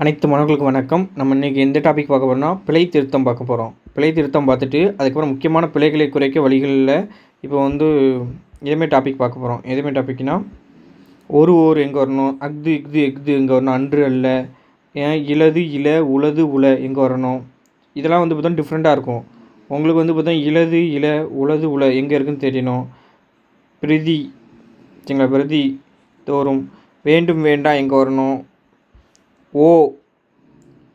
அனைத்து மாணவர்களுக்கும் வணக்கம். நம்ம இன்றைக்கி எந்த டாபிக் பார்க்க போகிறோம்னா பிழை திருத்தம் பார்க்க போகிறோம். பிழை திருத்தம் பார்த்துட்டு அதுக்கப்புறம் முக்கியமான பிழைகளை குறைக்க வழிகளில் இப்போ இதேமாரி டாபிக் பார்க்க போகிறோம். எதுமாரி டாபிக்னா ஓர் எங்கே வரணும், அஃது இஃது எஃது எங்கே வரணும், அன்று அல்ல, இலது இல உலது உல எங்கே வரணும், இதெல்லாம் பார்த்தா டிஃப்ரெண்ட்டாக இருக்கும். உங்களுக்கு பார்த்தா இலது இல உலது உல எங்கே இருக்குதுன்னு தெரியணும். பிரதி சரிங்களா, பிரதி தோறும் வேண்டும் வேண்டாம் எங்கே வரணும், ஓ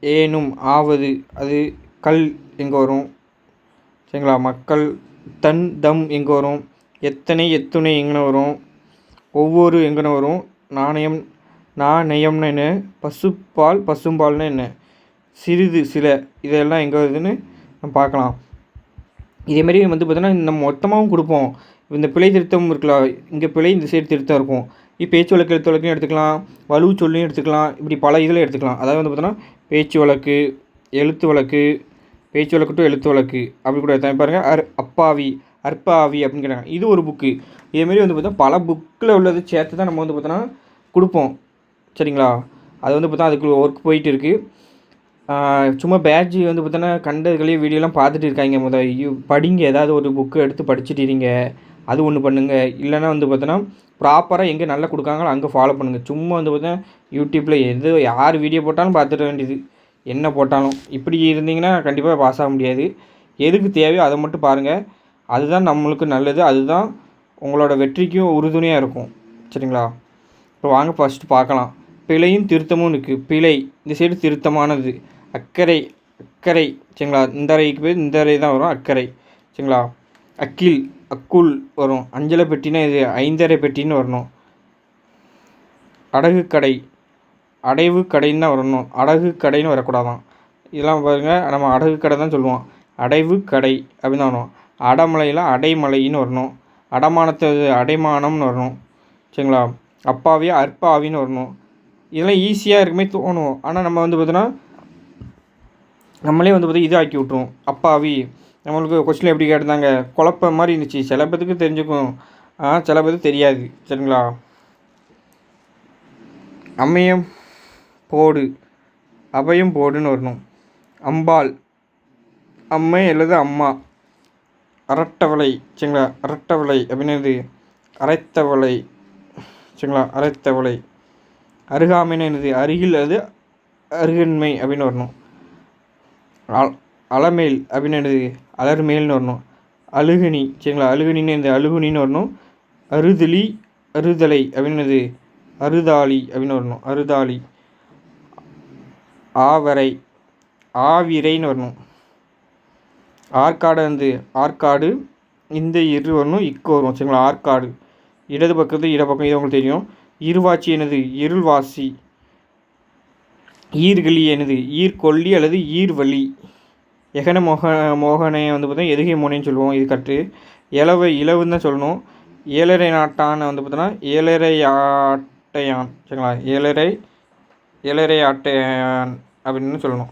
ஏனும் ஆவது அது கல் எங்கே வரும் சரிங்களா, மக்கள் தன் தம் எங்கே வரும், எத்தனை எத்துணை எங்கே வரும், ஒவ்வொரு எங்கே வரும், நாணயம் நாணயம்னு என்ன, பசுப்பால் பசும்பால்னு என்ன, சிறிது சில இதெல்லாம் எங்கே வருதுன்னு நம்ம பார்க்கலாம். இதேமாரி பார்த்தோன்னா நம்ம மொத்தமாகவும் கொடுப்போம். இந்த பிழை திருத்தம் இருக்கலாம், இங்கே பிழை இந்த சைடு திருத்தம் இருக்கும். பேச்சு வழக்கு எழுத்து வழக்கையும் எடுத்துக்கலாம், வலு சொல்லையும் எடுத்துக்கலாம், இப்படி பல இதில் எடுத்துக்கலாம். அதாவது பார்த்தோன்னா பேச்சு வழக்கு, எழுத்து வழக்கு, பேச்சு வழக்கு டு எழுத்து வழக்கு அப்படி கூட எடுத்தாங்க. பாருங்கள், அப்பாவி அற்பாவி அப்படின்னு கேட்டாங்க. இது ஒரு புக்கு. இதேமாரி பார்த்தா பல புக்கில் உள்ளது சேர்த்து தான் நம்ம பார்த்தோன்னா கொடுப்போம். சரிங்களா, அது பார்த்தா அதுக்கு ஒர்க் போயிட்டு இருக்குது. சும்மா பேட்ஜ் பார்த்தோன்னா கண்டதுகளே வீடியோலாம் பார்த்துட்டு இருக்காங்க. படிங்க, ஏதாவது ஒரு புக்கு எடுத்து படிச்சுட்டீங்க, அது ஒன்று பண்ணுங்கள். இல்லைன்னா பார்த்தோன்னா ப்ராப்பராக எங்கே நல்லா கொடுக்காங்களோ அங்கே ஃபாலோ பண்ணுங்கள். சும்மா பார்த்தா யூடியூப்பில் யார் வீடியோ போட்டாலும் பார்த்துட வேண்டியது, என்ன போட்டாலும். இப்படி இருந்தீங்கன்னா கண்டிப்பாக பாஸ் ஆக முடியாது. எதுக்கு தேவையோ அதை மட்டும் பாருங்கள், அதுதான் நம்மளுக்கு நல்லது, அதுதான் உங்களோட வெற்றிக்கும் உறுதுணையாக இருக்கும். சரிங்களா, இப்போ வாங்க ஃபஸ்ட்டு பார்க்கலாம். பிழையும் திருத்தமும் இருக்குது. பிழை இந்த சைடு திருத்தமானது, அக்கறை அக்கறை சரிங்களா, இந்த அறைக்கு போய் இந்த அறை தான் வரும் அக்கறை சரிங்களா. அக்கில் அக்குள் வரும். அஞ்சலை பெட்டினா இது ஐந்தரை பெட்டின்னு வரணும். அடகு கடை அடைவு கடைன்னு தான் வரணும், அடகு கடைன்னு வரக்கூடாதான். இதெல்லாம் பாருங்கள், நம்ம அடகு கடை தான் சொல்லுவோம், அடைவு கடை அப்படின்னு தான் வரணும். அடமலையில் அடைமலைன்னு வரணும். அடமானத்தை அடைமானம்னு வரணும் சரிங்களா. அப்பாவியாக அற்பாவின்னு வரணும். இதெல்லாம் ஈஸியாக இருக்குமே தோணும், ஆனால் நம்ம பார்த்தோன்னா நம்மளே பார்த்தா இது ஆக்கி விட்ருவோம். அப்பாவி நம்மளுக்கு கொஸ்டின் எப்படி கேட்டிருந்தாங்க, குழப்பம் மாதிரி இருந்துச்சு. சில பேருக்கு தெரிஞ்சுக்கும், சில பேருக்கு தெரியாது. சரிங்களா, அம்மையம் போடு அபயம் போடுன்னு வரணும். அம்பாள் அம்மை அல்லது அம்மா. அரட்டவளை சரிங்களா, அரட்டவளை அப்படின்னு அரைத்தவளை சரிங்களா, அரைத்தவளை. அருகாமைன்னு என்னது, அருகில் அது அருகன்மை அப்படின்னு வரணும். அலமேல் அப்படின்னு என்னது, அலர்மேல்னு வரணும். அழுகுனி சரிங்களா, அழுகுனின்னு இந்த அழுகுனின்னு வரணும். அறுதலி அறுதலை அப்படின்னது அறுதாளி அப்படின்னு வரணும், அறுதாளி. ஆவரை ஆவிரைன்னு வரணும். ஆற்காடு ஆற்காடு இந்த இரு வரணும், இக்கு வரும் சரிங்களா. ஆற்காடு இடது பக்கத்து இடப்பக்கம், இது உங்களுக்கு தெரியும். இருவாச்சி என்னது, இருள்வாசி. ஈர்கலி என்னது, ஈர்கொல்லி அல்லது ஈர்வழி. எகன மோகனை பார்த்தா எதுகை மோனைன்னு சொல்லுவோம், இது கற்று. இலவுன்னு தான் சொல்லணும். ஏழரை நாட்டான் பார்த்தோன்னா ஏழரை ஆட்டையான் சரிங்களா, ஏழரை ஆட்டையான் அப்படின்னு சொல்லணும்.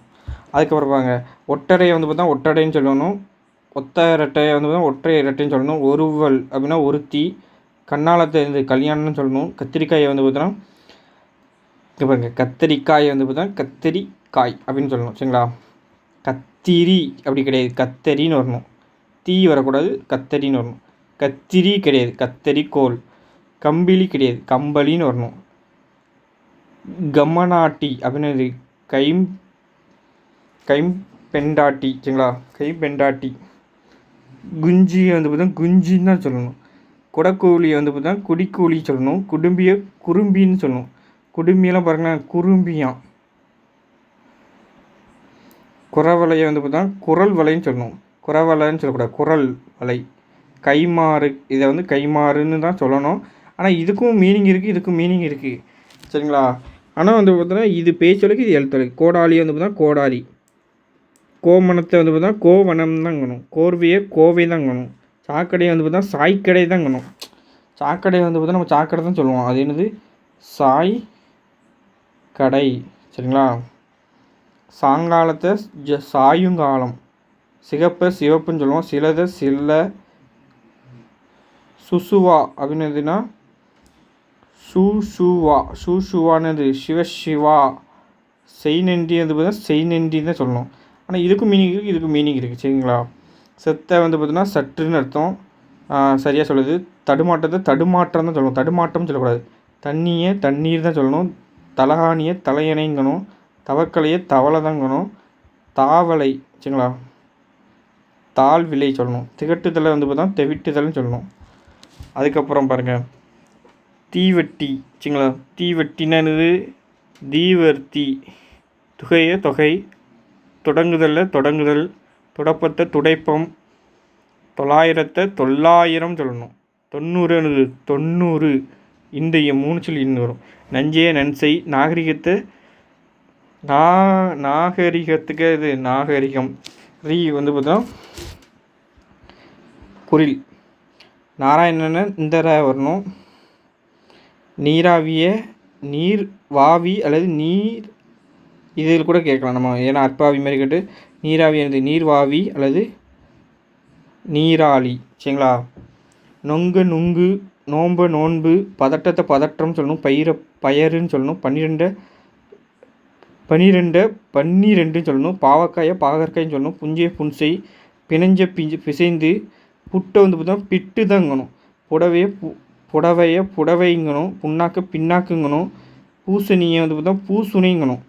அதுக்கப்புறம் பாருங்க, ஒட்டரையை பார்த்தா ஒட்டடைன்னு சொல்லணும். ஒத்த இரட்டையை பார்த்தா ஒற்றை இரட்டைன்னு சொல்லணும். ஒருவல் அப்படின்னா ஒருத்தி. கண்ணாலத்தை கல்யாணம்னு சொல்லணும். கத்திரிக்காயை பார்த்தோன்னா பாருங்க, கத்திரிக்காயை பார்த்தா கத்திரிக்காய் அப்படின்னு சொல்லணும் சரிங்களா. கத்திரி அப்படி கிடையாது, கத்தரின்னு வரணும். தீ வரக்கூடாது, கத்தரின்னு வரணும். கத்திரி கிடையாது, கத்தரி கோல். கம்பிளி கிடையாது, கம்பளின்னு வரணும். கம்மநாட்டி அப்படின்னு கைம்பெண்டாட்டி சரிங்களா, கைம்பெண்டாட்டி. குஞ்சி பார்த்தா குஞ்சின்னு தான் சொல்லணும். குடக்கூலியை பார்த்தா குடிக்கூலி சொல்லணும். குடும்பியை குறும்பின்னு சொல்லணும். குடும்பியெல்லாம் பாருங்களேன், குறும்பியான். குறவலையை பார்த்தா குரல் வலைன்னு சொல்லணும். குறவலைன்னு சொல்லக்கூடாது, குரல் வலை. கைமாறு, இதை கைமாறுன்னு தான் சொல்லணும். ஆனால் இதுக்கும் மீனிங் இருக்குது, இதுக்கும் மீனிங் இருக்குது சரிங்களா. ஆனால் பார்த்தோன்னா இது பேச்சொலைக்கு, இது எழுத்தொலைக்கு. கோடாளி பார்த்தா கோடாரி. கோமணத்தை பார்த்தா கோவனம் தாங்கணும். கோர்வையை கோவை தாங்கணும். சாக்கடையை பார்த்தா சாய்க்கடை தாங்கணும். சாக்கடை பார்த்தா நம்ம சாக்கடை தான் சொல்லுவோம், அது என்னது சாய் கடை சரிங்களா. சாங்காலத்தை சாயுங்காலம். சிகப்பை சிவப்புன்னு சொல்லுவோம். சிலதை சில. சுசுவா அப்படின்னதுன்னா ஷூஷுவானது சிவசிவா. செய் நன்றி வந்து பார்த்தீங்கன்னா செய் நன்றி தான் சொல்லணும். ஆனால் இதுக்கும் மீனிங் இருக்குது, இதுக்கும் மீனிங் இருக்குது. சரிங்களா? செத்த வந்து பார்த்தீங்கன்னா சற்றுன்னு அர்த்தம். சரியாக சொல்லுது. தடுமாற்றத்தை தடுமாற்றம் தான் சொல்லணும், தடுமாற்றம் சொல்லக்கூடாது. தண்ணியை தண்ணீர் தான் சொல்லணும். தலகாணியை தலையணைங்கணும். தவக்கலையை தவளை தாங்கணும். தாவலை சரிங்களா, தாழ் விலை சொல்லணும். திகட்டுதலை வந்து பார்த்தா தெவிட்டுதல்னு சொல்லணும். அதுக்கப்புறம் பாருங்கள், தீவட்டி சரிங்களா. தீவட்டினது தீவர்த்தி, துகைய தொகை, தொடங்குதலில் தொடங்குதல், துடப்பத்தை துடைப்பம், 900 900 சொல்லணும். 90 90, இந்த 3 சொல்லி இன்னும் வரும். நஞ்சே நன்சை, நாகரிகத்தை நாகரிகத்துக்கு இது நாகரிகம். ரீ வந்து பார்த்தா குரில். நாராயணனை இந்த வரணும். நீராவிய நீர் வாவி அல்லது நீர், இதில் கூட கேட்கலாம் நம்ம, ஏன்னா அற்பாவி மாதிரி கேட்டு நீராவி எனது நீர்வாவி அல்லது நீராளி. சரிங்களா? நொங்கு நுங்கு, நோன்பு நோன்பு, பதட்டத்தை பதற்றம் சொல்லணும். பயிரை பயருன்னு சொல்லணும். 12 சொல்லணும். பாவக்காயை பாகற்காயின்னு சொல்லணும். புஞ்சை புன்சை, பிணைஞ்ச பிசைந்து, புட்டை வந்து பார்த்தோம் பிட்டு தாங்கணும். புடவையை புடவைங்கணும். புண்ணாக்க பின்னாக்குங்கணும். பூசணியை வந்து பார்த்தோம் பூசுனைங்கணும்.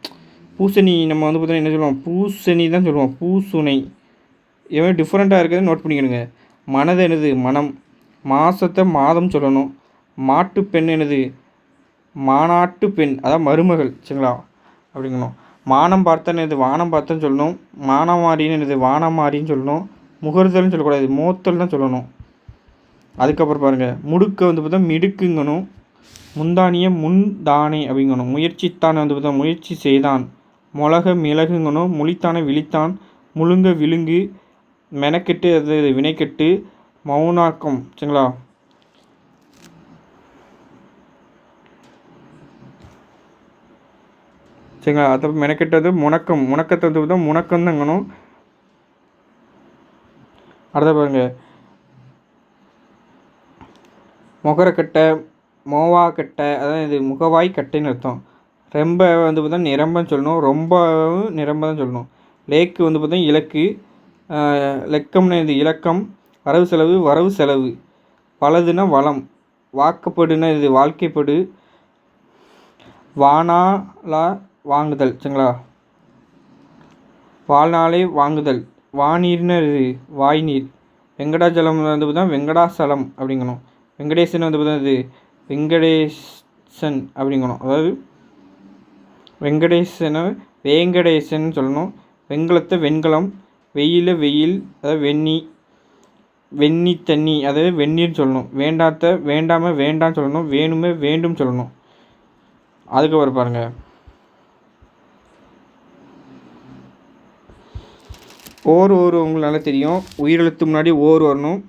பூசணி நம்ம வந்து பார்த்தோன்னா என்ன சொல்லுவோம், பூசணி தான் சொல்லுவோம், பூசுனை. எவ்வளோ டிஃப்ரெண்ட்டாக இருக்கிறது நோட் பண்ணிக்கணுங்க. மனது என்னது மனம். மாதத்தை மாதம் சொல்லணும். மாட்டு பெண் என்னது மாநாட்டு பெண், அதான் மருமகள். சரிங்களா? அப்படிங்கணும். மானம் பார்த்தன்னு இது வானம் பார்த்தன்னு சொல்லணும். மானமாரின்னு என்னது வானமாரின்னு சொல்லணும். முகர்தல்னு சொல்லக்கூடாது, மோத்தல் தான் சொல்லணும். அதுக்கப்புறம் பாருங்கள், முடுக்க வந்து பார்த்தா மிடுக்குங்கணும். முந்தானிய முன்தானே அப்படிங்கணும். முயற்சித்தான் வந்து பார்த்தா முயற்சி செய்தான். மிளக மிளகுங்கணும். முழித்தானே விழித்தான். முழுங்க விழுங்கு. மெனக்கெட்டு அது வினைக்கெட்டு. மௌனாக்கம். சரிங்களா? சரிங்களா? அதை மெனக்கெட்டது முணக்கம். முணக்கத்தை வந்து பார்த்தா முணக்கம் தாங்கணும். அடுத்த பாருங்க, முகரக்கட்டை மோவாக்கட்டை, அதான் இது முகவாய் கட்டைன்னு அர்த்தம். ரொம்ப வந்து பார்த்தா நிரம்பன்னு சொல்லணும். ரொம்பவும் நிரம்ப தான் சொல்லணும். லேக்கு வந்து பார்த்தா இலக்கு. லெக்கம்னு இது இலக்கம். வரவு செலவு வரவு செலவு. பலதுன்னா வளம். வாக்கப்படுன்னா இது வாழ்க்கைப்படு. வானாலா வாங்குதல். சரிங்களா? வாழ்நாளே வாங்குதல். வாநீர்னு இது வாய்நீர். வெங்கடாச்சலம் வந்து பார்த்தா வெங்கடாசலம் அப்படிங்கணும். வெங்கடேசன் வந்து பார்த்தா இது வெங்கடேசன் அப்படிங்கணும். அதாவது வேங்கடேசன் சொல்லணும். வெண்கலத்தை வெண்கலம். வெயில் வெயில், அதாவது வெண்ணி தண்ணி, அதாவது வெந்நீர்னு சொல்லணும். வேண்டாத்த வேண்டாமல் வேண்டான்னு சொல்லணும். வேணுமே வேண்டும் சொல்லணும். அதுக்கப்புறம் பாருங்கள், ஓர் உங்களுக்கு நல்லா தெரியும். உயிரெழுத்து முன்னாடி ஓர் வரணும்.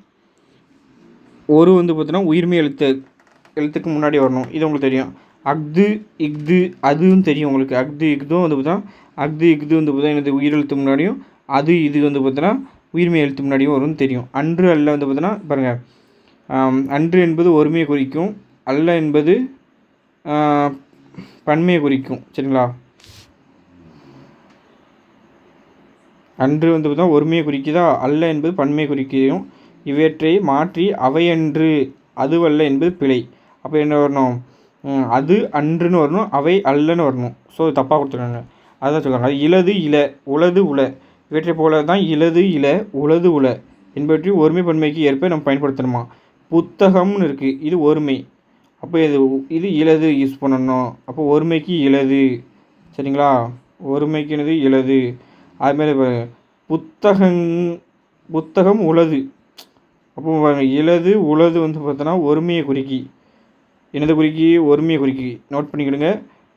ஒரு வந்து பார்த்தோன்னா உயிர்மை எழுத்துக்கு முன்னாடி வரணும். இது உங்களுக்கு தெரியும். அஃது இஃது அதுவும் தெரியும் உங்களுக்கு. அஃது இஃதும் வந்து பார்த்தா அஃது இஃது வந்து பார்த்தா எனது உயிரெழுத்து முன்னாடியும், அது இது வந்து பார்த்தோன்னா உயிர்மை எழுத்து முன்னாடியும் வரும்னு தெரியும். அன்று அல்ல வந்து பார்த்தோன்னா பாருங்கள், அன்று என்பது ஒருமையை குறிக்கும். அல்ல என்பது பன்மையை குறிக்கும். சரிங்களா? அன்று வந்து பார்த்தா ஒருமையை குறிக்குதா, அல்ல என்பது பன்மையை குறிக்கும். இவற்றை மாற்றி அவையன்று அதுவல்ல என்பது பிழை. அப்போ என்ன வரணும், அது அன்றுன்னு வரணும், அவை அல்லன்னு வரணும். ஸோ தப்பாக கொடுத்துருக்காங்க, அதுதான் சொல்லுவாங்க. அது இலது இல, உலது உல, இவற்றை போல தான் இலது இல உலது உல என்பவற்றை ஒருமை பன்மைக்கு ஏற்ப நம்ம பயன்படுத்தணுமா. புத்தகம்னு இருக்குது, இது ஒருமை. அப்போ இது இலது யூஸ் பண்ணணும். அப்போ ஒருமைக்கு இலது. சரிங்களா? ஒருமைக்குனது இலது. அதுமாதிரி புத்தகம் உலது. அப்போ இலது உலது வந்து பார்த்தோன்னா ஒருமையை குறிக்கி. என்னது குறிக்கி? ஒருமையை குறிக்கி. நோட் பண்ணிக்கிடுங்க,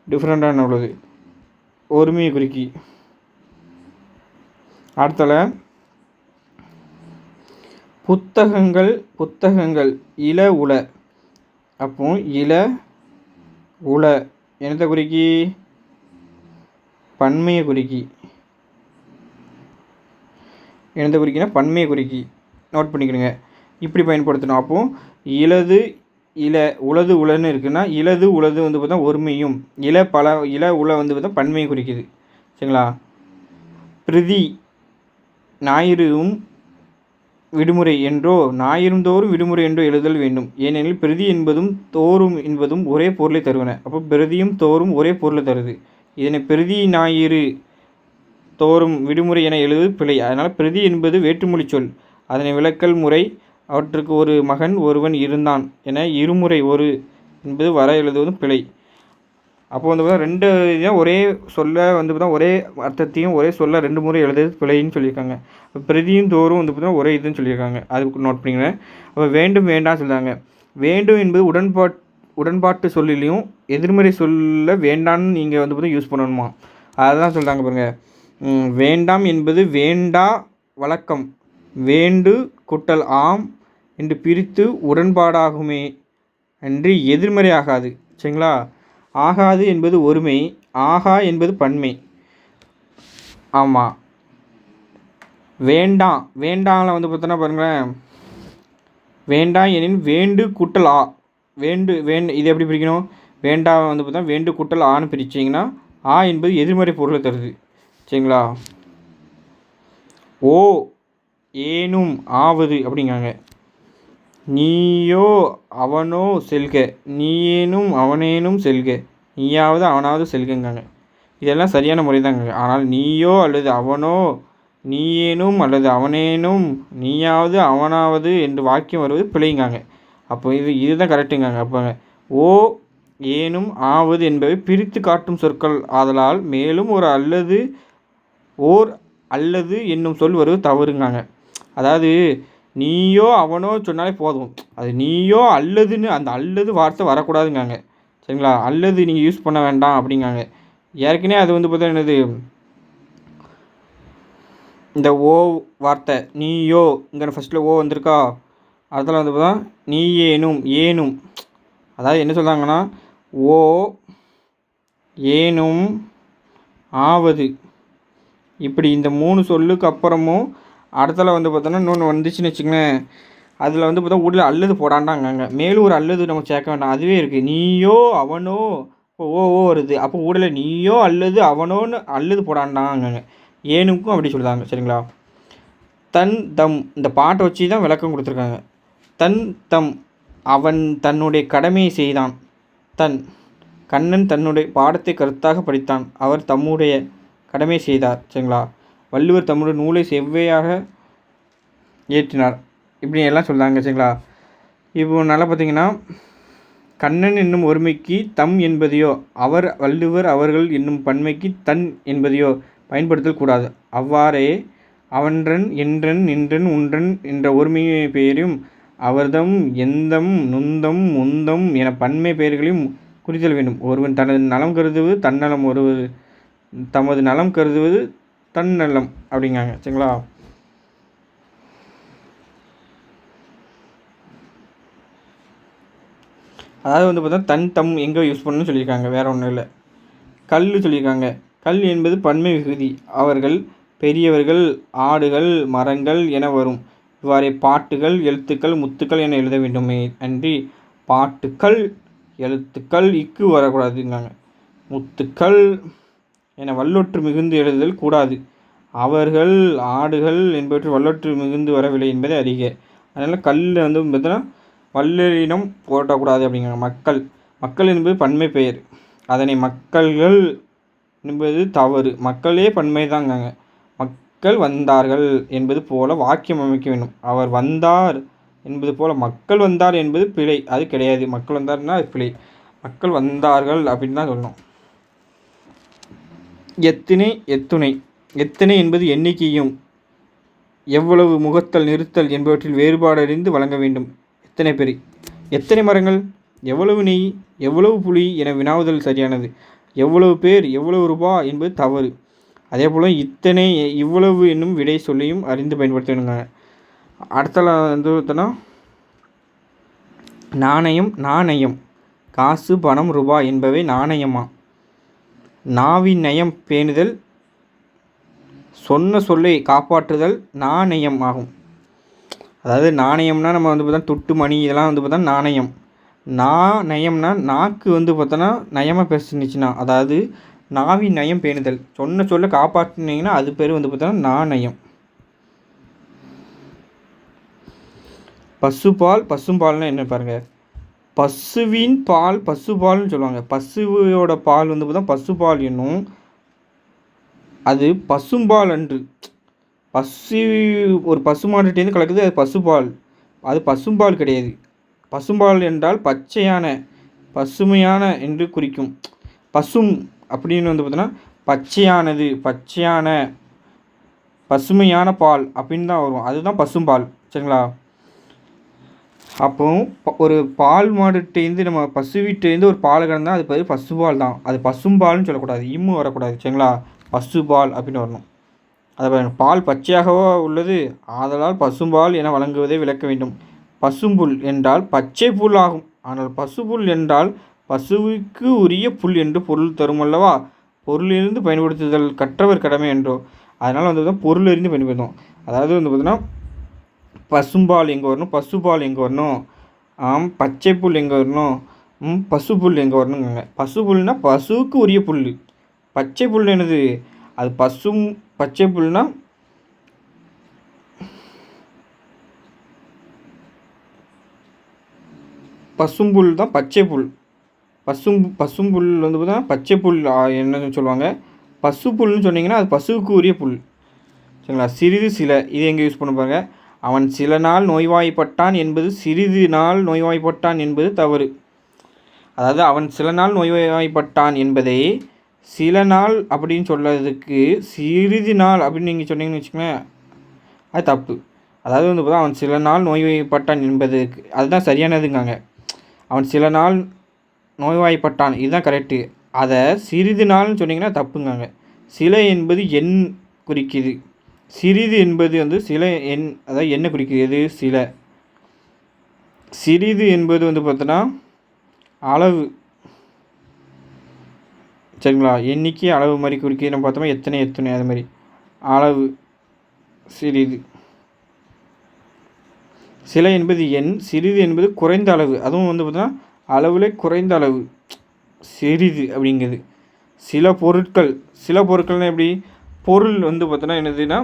டிஃப்ரெண்ட்டான உள்ளது. ஒருமையை குறிக்கி. அடுத்தல புத்தகங்கள் இல உல. அப்போ இல உல என்னத்தை குறிக்கி? பன்மையை குறிக்கி. என்னத்தை குறிக்கினா பன்மையை குறிக்கி. நோட் பண்ணிக்கிடுங்க, இப்படி பயன்படுத்தணும். அப்போது இலது இல உளது உலன்னு இருக்குன்னா இலது உளது வந்து பார்த்தா ஒருமையும் இல பல இல உல வந்து பார்த்தா பன்மையை குறிக்குது. சரிங்களா? பிரதி ஞாயிறும் விடுமுறை என்றோ ஞாயிறும் தோறும் விடுமுறை என்றோ எழுதல் வேண்டும். ஏனெனில் பிரதி என்பதும் தோறும் என்பதும் ஒரே பொருளை தருவன. அப்போ பிரதியும் தோறும் ஒரே பொருளை தருது. இதனை பிரதி ஞாயிறு தோறும் விடுமுறை என எழுதுவது பிழை. அதனால் பிரதி என்பது வேற்றுமொழி சொல். அதனை விளக்கல் முறை அவற்றுக்கு ஒரு மகன் ஒருவன் இருந்தான் என இருமுறை ஒரு என்பது வர எழுதுவதும் பிழை. அப்போ வந்து பார்த்தா ரெண்டு இதையும் ஒரே சொல்ல வந்து பார்த்தா ஒரே அர்த்தத்தையும் ஒரே சொல்ல 2 முறை எழுதுறது பிழைன்னு சொல்லியிருக்காங்க. இப்போ பிரதியும் தோறும் வந்து பார்த்தா ஒரே இதுன்னு சொல்லியிருக்காங்க. அதுக்கு நோட் பண்ணிக்கிறேன். அப்போ வேண்டும் வேண்டாம் சொல்கிறாங்க. வேண்டும் என்பது உடன்பாட்டு சொல்லிலையும் எதிர்மறை சொல்ல வேண்டான்னு நீங்கள் வந்து பார்த்தா யூஸ் பண்ணணுமா, அதுதான் சொல்கிறாங்க பாருங்க. வேண்டாம் என்பது வேண்டா வழக்கம் வேண்டு குட்டல் ஆம் என்று பிரித்து உடன்பாடாகுமே அன்றி எதிர்மறை ஆகாது. சரிங்களா? ஆகாது என்பது ஒருமை, ஆகா என்பது பன்மை. ஆமாம், வேண்டாம் வேண்டாம்ல வந்து பார்த்தோன்னா பாருங்களேன், வேண்டாம் எனின் வேண்டு குட்டல் ஆ இது எப்படி பிரிக்கணும்? வேண்டா வந்து பார்த்தா வேண்டு குட்டல் ஆன்னு பிரிச்சிங்கன்னா ஆ என்பது எதிர்மறை பொருளை தருது. சரிங்களா? ஓ ஏனும் ஆவது அப்படிங்காங்க. நீயோ அவனோ செல்க, நீயேனும் அவனேனும் செல்க, நீயாவது அவனாவது செல்கங்காங்க. இதெல்லாம் சரியான முறை தாங்க. ஆனால் நீயோ அல்லது அவனோ, நீயேனும் அல்லது அவனேனும், நீயாவது அவனாவது என்று வாக்கியம் வருவது பிழைங்காங்க. அப்போ இதுதான் கரெக்டுங்காங்க. அப்போ ஓ ஏனும் ஆவது என்பவை பிரித்து காட்டும் சொற்கள் ஆதலால் மேலும் ஒரு அல்லது ஓர் அல்லது என்னும் சொல் வருவது தவறுங்காங்க. அதாவது நீயோ அவனோ சொன்னாலே போதும், அது நீயோ அல்லதுன்னு அந்த அல்லது வார்த்தை வரக்கூடாதுங்காங்க. சரிங்களா? அல்லது நீங்கள் யூஸ் பண்ண வேண்டாம் அப்படிங்காங்க. ஏற்கனவே அது வந்து பார்த்தா என்னது, இந்த ஓ வார்த்தை நீயோ இங்கே ஃபஸ்ட்டில் ஓ வந்திருக்கா, அதில் வந்து பார்த்தா நீ ஏனும் ஏனும், அதாவது என்ன சொல்கிறாங்கன்னா ஓ ஏனும் ஆவது, இப்படி இந்த 3 சொல்லுக்கு அப்புறமும் அடுத்தல வந்து பார்த்தோன்னா இன்னொன்று வந்துச்சுன்னு வச்சுங்களேன், அதில் வந்து பார்த்தா உடல அல்லது போடாண்டாங்க. மேலும் ஒரு அல்லது நம்ம சேர்க்க வேண்டாம், அதுவே இருக்குது. நீயோ அவனோ இப்போ ஓ வருது, அப்போ ஊடல நீயோ அல்லது அவனோன்னு அல்லது போடாண்டாங்க. ஏனுக்கும் அப்படி சொல்லுதாங்க. சரிங்களா? தன் தம் இந்த பாட்டை வச்சு தான் விளக்கம் கொடுத்துருக்காங்க. தன் தம் அவன் தன்னுடைய கடமையை செய்தான். தன் கண்ணன் தன்னுடைய பாடத்தை கருத்தாக படித்தான். அவர் தம்முடைய கடமை செய்தார். சரிங்களா? வள்ளுவர் தம்முடைய நூலை செவ்வையாக ஏற்றினார். இப்படி எல்லாம் சொல்கிறாங்க. சரிங்களா? இப்போ நல்லா பார்த்தீங்கன்னா கண்ணன் என்னும் ஒருமைக்கு தம் என்பதையோ அவர் வள்ளுவர் அவர்கள் என்னும் பன்மைக்கு தன் என்பதையோ பயன்படுத்தல் கூடாது. அவ்வாறே அவன்றன் என்றன் நின்றன் உன்றன் என்ற ஒருமை பெயரையும் அவர்தம் எந்தம் நுந்தம் முந்தம் என பன்மை பெயர்களையும் குறித்தல் வேண்டும். ஒருவன் தனது நலம் கருதுவது தன்னலம், ஒருவர் தமது நலம் கருதுவது தன்னலம் அப்படிங்காங்க. சரிங்களா? அதாவது வந்து பார்த்தா தன் தம் எங்கே யூஸ் பண்ணணும்னு சொல்லியிருக்காங்க, வேறு ஒன்றும் இல்லை. கல் சொல்லியிருக்காங்க. கல் என்பது பன்மை விகுதி. அவர்கள் பெரியவர்கள் ஆடுகள் மரங்கள் என வரும். இவ்வாறே பாட்டுகள் எழுத்துக்கள் முத்துக்கள் என எழுத வேண்டுமே அன்றி பாட்டுக்கள் எழுத்துக்கள் இக்கு வரக்கூடாதுங்காங்க. முத்துக்கள் என வல்லொற்று மிகுந்து எழுதுதல் கூடாது. அவர்கள் ஆடுகள் என்பவற்றை வல்லொற்று மிகுந்து வரவில்லை என்பதை அறிக. அதனால் கல் வந்து பார்த்தீங்கன்னா வல்லினம் போட்டக்கூடாது அப்படிங்காங்க. மக்கள் மக்கள் என்பது பன்மை பெயர், அதனை மக்கள்கள் என்பது தவறு. மக்களே பன்மை தாங்காங்க. மக்கள் வந்தார்கள் என்பது போல வாக்கியம் அமைக்க வேண்டும். அவர் வந்தார் என்பது போல மக்கள் வந்தார் என்பது பிழை, அது கிடையாது. மக்கள் வந்தார்னா அது பிழை. மக்கள் வந்தார்கள் அப்படின்னு தான் சொல்லணும். எத்தனை எத்துணை, எத்தனை என்பது எண்ணிக்கையும் எவ்வளவு முகத்தல் நிறுத்தல் என்பவற்றில் வேறுபாடு அறிந்து வழங்க வேண்டும். எத்தனை பெரி, எத்தனை மரங்கள், எவ்வளவு நெய், எவ்வளவு புளி என வினாவுதல் சரியானது. எவ்வளவு பேர் எவ்வளவு ரூபா என்பது தவறு. அதே போல் இத்தனை இவ்வளவு என்னும் விடை சொல்லியும் அறிந்து பயன்படுத்தணுங்க. அடுத்தல வந்து பார்த்தோன்னா நாணயம் நாணயம் காசு பணம் ரூபாய் என்பவை நாணயமா. நாவின் நயம் பேணுதல் சொன்ன சொல்லை காப்பாற்றுதல் நாணயம் ஆகும். அதாவது நாணயம்னா நம்ம வந்து பார்த்தா துட்டு மணி இதெல்லாம் வந்து பார்த்தா நாணயம். நயம்னா நாக்கு வந்து பார்த்தோன்னா நயமாக பேசுனுச்சுன்னா, அதாவது நாவின் நயம் பேணுதல். சொன்ன சொல்ல காப்பாற்றினீங்கன்னா அது பேர் வந்து பார்த்தோன்னா நயம். பசுபால் பசும்பால்னா என்ன பாருங்கள். பசுவின் பால் பசுபால்னு சொல்லுவாங்க. பசுவோட பால் வந்து பார்த்தா பசுபால் என்னும், அது பசும்பால் அன்று. பசு ஒரு பசுமாட்டுட்டேருந்து கலக்குது, அது பசுபால். அது பசும்பால் கிடையாது. பசும்பால் என்றால் பச்சையான பசுமையான என்று குறிக்கும். பசும் அப்படின்னு வந்து பார்த்தோன்னா பச்சையானது, பச்சையான பசுமையான பால் அப்படின்னு தான் வரும். அதுதான் பசும்பால். சரிங்களா? அப்போ ஒரு பால் மாடுகிட்டேருந்து நம்ம பசுவிட்டேருந்து ஒரு பால் கறந்தால் அது பேர் பசுபால் தான். அது பசும்பால்னு சொல்லக்கூடாது, இம்மு வரக்கூடாது. சரிங்களா? பசுபால் அப்படின்னு வரணும். அதை பால் பச்சையாகவோ உள்ளது, ஆதலால் பசும்பால் என வழங்குவதை விளக்க வேண்டும். பசும்புல் என்றால் பச்சை புல் ஆகும். ஆனால் பசுப்புல் என்றால் பசுவுக்கு உரிய புல் என்று பொருள் தரும் அல்லவா? பொருளிலிருந்து பயன்படுத்துதல் கற்றவர் கடமை என்றோ. அதனால் வந்து பொருளிலிருந்து பயன்படுத்தும். அதாவது வந்து பார்த்தீங்கன்னா பசும்பால் எங்கே வரணும், பசுபால் எங்கே வரணும், பச்சை புல் எங்கே வரணும், பசுப்புல் எங்கே வரணுங்க. பசுப்புல்னால் பசுவுக்கு உரிய புல். பச்சை புல் என்னது, அது பச்சை புல்னா பசும்புல் தான் பச்சை புல். பசும்புல் வந்து பார்த்தா பச்சை புல் என்னன்னு சொல்லுவாங்க. பசுப்புல்னு சொன்னீங்கன்னா அது பசுவுக்கு உரிய புல். சரிங்களா? சிறிது சில இது எங்கே யூஸ் பண்ண பாருங்க. அவன் சில நாள் நோய்வாய்ப்பட்டான் என்பது சிறிது நாள் நோய்வாய்ப்பட்டான் என்பது தவறு. அதாவது அவன் சில நாள் நோய்வாய்ப்பட்டான் என்பதை சில நாள் அப்படின்னு சொல்கிறதுக்கு சிறிது நாள் அப்படின்னு நீங்கள் சொன்னீங்கன்னு வச்சுக்கோங்களேன், அது தப்பு. அதாவது வந்து பார்த்தா அவன் சில நாள் நோய்வாய்ப்பட்டான் என்பதுக்கு அதுதான் சரியானதுங்காங்க. அவன் சில நாள் நோய்வாய்ப்பட்டான் இதுதான் கரெக்டு. அதை சிறிது நாள்னு சொன்னீங்கன்னா தப்புங்காங்க. சில என்பது எண் குறிக்குது, சிறிது என்பது வந்து சில எண், அதாவது என்ன குறிக்கிறது, சில. சிறிது என்பது வந்து பார்த்தோன்னா அளவு. சரிங்களா? எண்ணிக்கை அளவு மாதிரி குறிக்கிறது. நம்ம பார்த்தோம்னா எத்தனை அது மாதிரி அளவு சிறிது. சில என்பது எண், சிறிது என்பது குறைந்த அளவு. அதுவும் வந்து பார்த்தோன்னா அளவில் குறைந்த அளவு சிறிது அப்படிங்கிறது. சில பொருட்கள்னால் எப்படி, பொருள் வந்து பார்த்தோன்னா என்னதுன்னா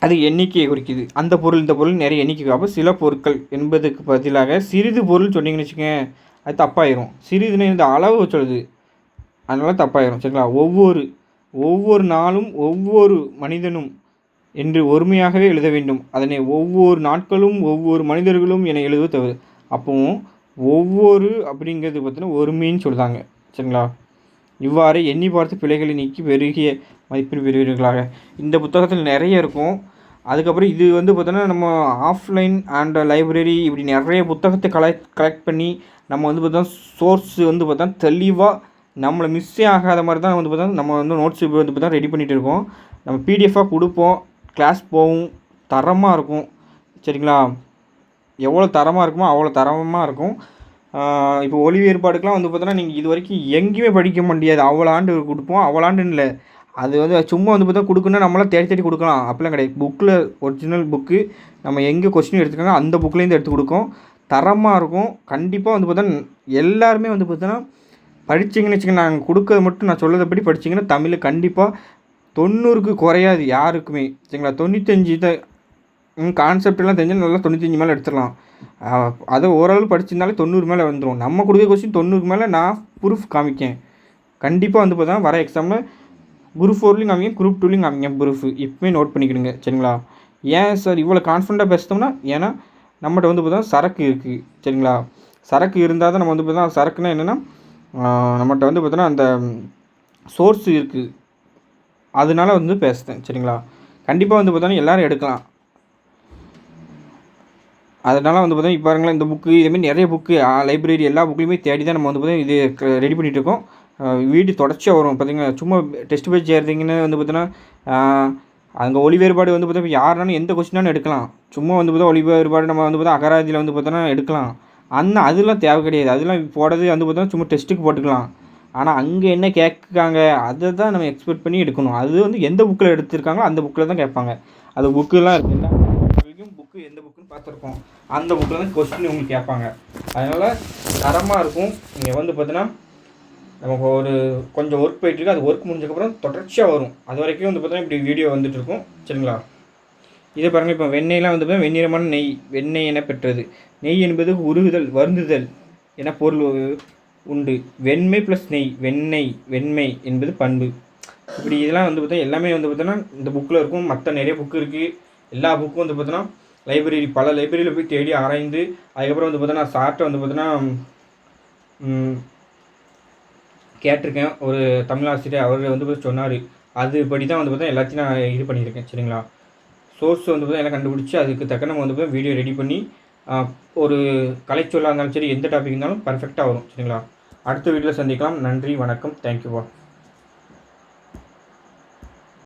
அது எண்ணிக்கையை குறிக்குது. அந்த பொருள் இந்த பொருள் நிறைய எண்ணிக்கை. அப்போ சில பொருட்கள் என்பதுக்கு பதிலாக சிறிது பொருள் சொன்னீங்கன்னு வச்சுக்கோங்க, அது தப்பாயிரும். சிறிதுன்னு இந்த அளவு சொல்லுது, அதனால தப்பாயிரும். சரிங்களா? ஒவ்வொரு நாளும் ஒவ்வொரு மனிதனும் என்று ஒருமையாகவே எழுத வேண்டும். அதனை ஒவ்வொரு நாட்களும் ஒவ்வொரு மனிதர்களும் என எழுதுவது தவறு. அப்போவும் ஒவ்வொரு அப்படிங்கிறது பார்த்தீங்கன்னா ஒருமைன்னு சொல்லுதாங்க. சரிங்களா? இவ்வாறு எண்ணி பார்த்து பிழைகளை நீக்கி பெருகிய மதிப்பெண் பெறுவீர்களாக. இந்த புத்தகத்தில் நிறைய இருக்கும். அதுக்கப்புறம் இது வந்து பார்த்தோன்னா நம்ம ஆஃப்லைன் அண்ட் லைப்ரரி இப்படி நிறைய புத்தகத்தை கலெக்ட் பண்ணி நம்ம வந்து பார்த்தோன்னா சோர்ஸ் வந்து பார்த்தோன்னா தெளிவாக நம்மளை மிஸ்ஸே ஆகாத மாதிரி தான் வந்து பார்த்தா நம்ம வந்து நோட்ஸ் வந்து பார்த்தா ரெடி பண்ணிகிட்டு இருக்கோம். நம்ம பிடிஎஃபாக கொடுப்போம், கிளாஸ் போகும், தரமாக இருக்கும். சரிங்களா? எவ்வளோ தரமாக இருக்குமோ அவ்வளோ தரமாக இருக்கும். இப்போ ஒளி வேறுபாடுக்கெலாம் வந்து பார்த்தோன்னா நீங்கள் இது வரைக்கும் எங்கேயுமே படிக்க முடியாது. அவ்வளோ ஆண்டு கொடுப்போம், அவ்வளோ ஆண்டுன்னு இல்லை. அது வந்து சும்மா வந்து பார்த்தா கொடுக்கணுன்னா நம்மளாம் தேடி கொடுக்கலாம், அப்படிலாம் கிடையாது. புக்கில் ஒரிஜினல் புக்கு நம்ம எங்கே கொஸ்டின் எடுத்துக்காங்க அந்த புக்லேருந்து எடுத்து கொடுக்கும், தரமாக இருக்கும். கண்டிப்பாக வந்து பார்த்தா எல்லாருமே வந்து பார்த்தோன்னா படிச்சிங்கன்னு வச்சுக்கோங்க, நாங்கள் கொடுக்கறது மட்டும் நான் சொல்லதபடி படிச்சிங்கன்னா தமிழ் கண்டிப்பாக 90க்கு குறையாது யாருக்குமே. சரிங்களா? 95 கான்செப்டெல்லாம் தெரிஞ்சால் நல்லா 95 மேலே எடுத்துடலாம். அதை ஓரளவு படிச்சிருந்தாலே 90 மேலே வந்துடும். நம்ம கொடுக்குற கொஸ்டின் 90க்கு மேலே நான் ப்ரூஃப் காமிக்கேன். கண்டிப்பாக வந்து பார்த்தா வர எக்ஸாமில் குரூப் 4லையும் காமிங்க, குரூப் 2லையும் காமிங்க ப்ரூஃப். இப்போவே நோட் பண்ணிக்கிடுங்க. சரிங்களா? ஏன் சார் இவ்வளோ கான்ஃபிடண்ட்டாக பேசுகிறோம்னா, ஏன்னா நம்மகிட்ட வந்து பார்த்தா சரக்கு இருக்குது. சரிங்களா? சரக்கு இருந்தால் தான் நம்ம வந்து பார்த்தா சரக்குன்னா என்னென்னா நம்மகிட்ட வந்து பார்த்தோன்னா அந்த சோர்ஸ் இருக்குது, அதனால வந்து பேசுகிறேன். சரிங்களா? கண்டிப்பாக வந்து பார்த்தோன்னா எல்லோரும் எடுக்கலாம். அதனால் வந்து பார்த்தா இப்போ பாருங்களேன், இந்த புக்கு இதேமாதிரி நிறைய புக்கு லைப்ரரி எல்லா புக்லையுமே தேடி தான் நம்ம வந்து பார்த்தா இது ரெடி பண்ணிகிட்டு இருக்கோம். வீடியோ தொடர்ச்சியாக வரும். பார்த்திங்கன்னா சும்மா டெஸ்ட் பேஜ் ஏறுறீங்கன்னு வந்து பார்த்தோன்னா அங்கே ஒளி வேறுபாடு வந்து பார்த்தா யாருனாலும் எந்த கொஸ்டினாலும் எடுக்கலாம். சும்மா வந்து பார்த்தா ஒளி வேறுபாடு நம்ம வந்து பார்த்தா அகராதியில் வந்து பார்த்தோன்னா எடுக்கலாம். அதெல்லாம் தேவை கிடையாது. அதெல்லாம் போடுறது வந்து பார்த்தோன்னா சும்மா டெஸ்ட்டுக்கு போட்டுக்கலாம். ஆனால் அங்கே என்ன கேட்குறாங்க அதை தான் நம்ம எக்ஸ்பெக்ட் பண்ணி எடுக்கணும். அது வந்து எந்த புக்கில் எடுத்துருக்காங்களோ அந்த புக்கில் தான் கேட்பாங்க. அது புக்கெலாம் இருக்குது, எல்லா புக்கு எந்த புக்குன்னு பார்த்துருக்கோம். அந்த புக்கில் வந்து கொஸ்டின் உங்களுக்கு கேட்பாங்க. அதனால் தரமாக இருக்கும். நீங்கள் வந்து பார்த்தீங்கன்னா நமக்கு ஒரு கொஞ்சம் ஒர்க் போயிட்டுருக்கு. அது ஒர்க் முடிஞ்சதுக்கப்புறம் தொடர்ச்சியாக வரும். அது வரைக்கும் வந்து பார்த்தீங்கன்னா இப்படி வீடியோ வந்துட்டுருக்கும். சரிங்களா? இதை பாருங்கள். இப்போ வெண்ணெய்லாம் வந்து பார்த்தீங்கன்னா வெண்ணிறமான நெய், வெண்ணெய் என பெற்றது. நெய் என்பது உருகுதல், வருந்துதல் என பொருள் உண்டு. வெண்மை ப்ளஸ் நெய், வெண்ணெய், வெண்மை என்பது பண்பு. இப்படி இதெல்லாம் வந்து பார்த்தா எல்லாமே வந்து பார்த்தோன்னா இந்த புக்கில் இருக்கும். மற்ற நிறைய புக்கு இருக்குது. எல்லா புக்கும் வந்து பார்த்தோன்னா லைப்ரரி, பல லைப்ரரியில் போய் தேடி ஆராய்ந்து அதுக்கப்புறம் வந்து பார்த்தோன்னா சார்ட்டை வந்து பார்த்தோன்னா கேட்டிருக்கேன். ஒரு தமிழாசிரியர் அவர் வந்து சொன்னார். அதுபடி தான் வந்து பார்த்தா எல்லாத்தையும் நான் இது பண்ணியிருக்கேன். சரிங்களா? சோர்ஸ் வந்து பார்த்தா எல்லாம் கண்டுபிடிச்சி அதுக்கு தக்க நம்ம வந்து பார்த்தா வீடியோ ரெடி பண்ணி ஒரு கலைச்சொல்லாக இருந்தாலும் சரி, எந்த டாபிக் இருந்தாலும் பர்ஃபெக்டாக வரும். சரிங்களா? அடுத்த வீடியோவில் சந்திக்கலாம். நன்றி, வணக்கம், தேங்க்யூவா.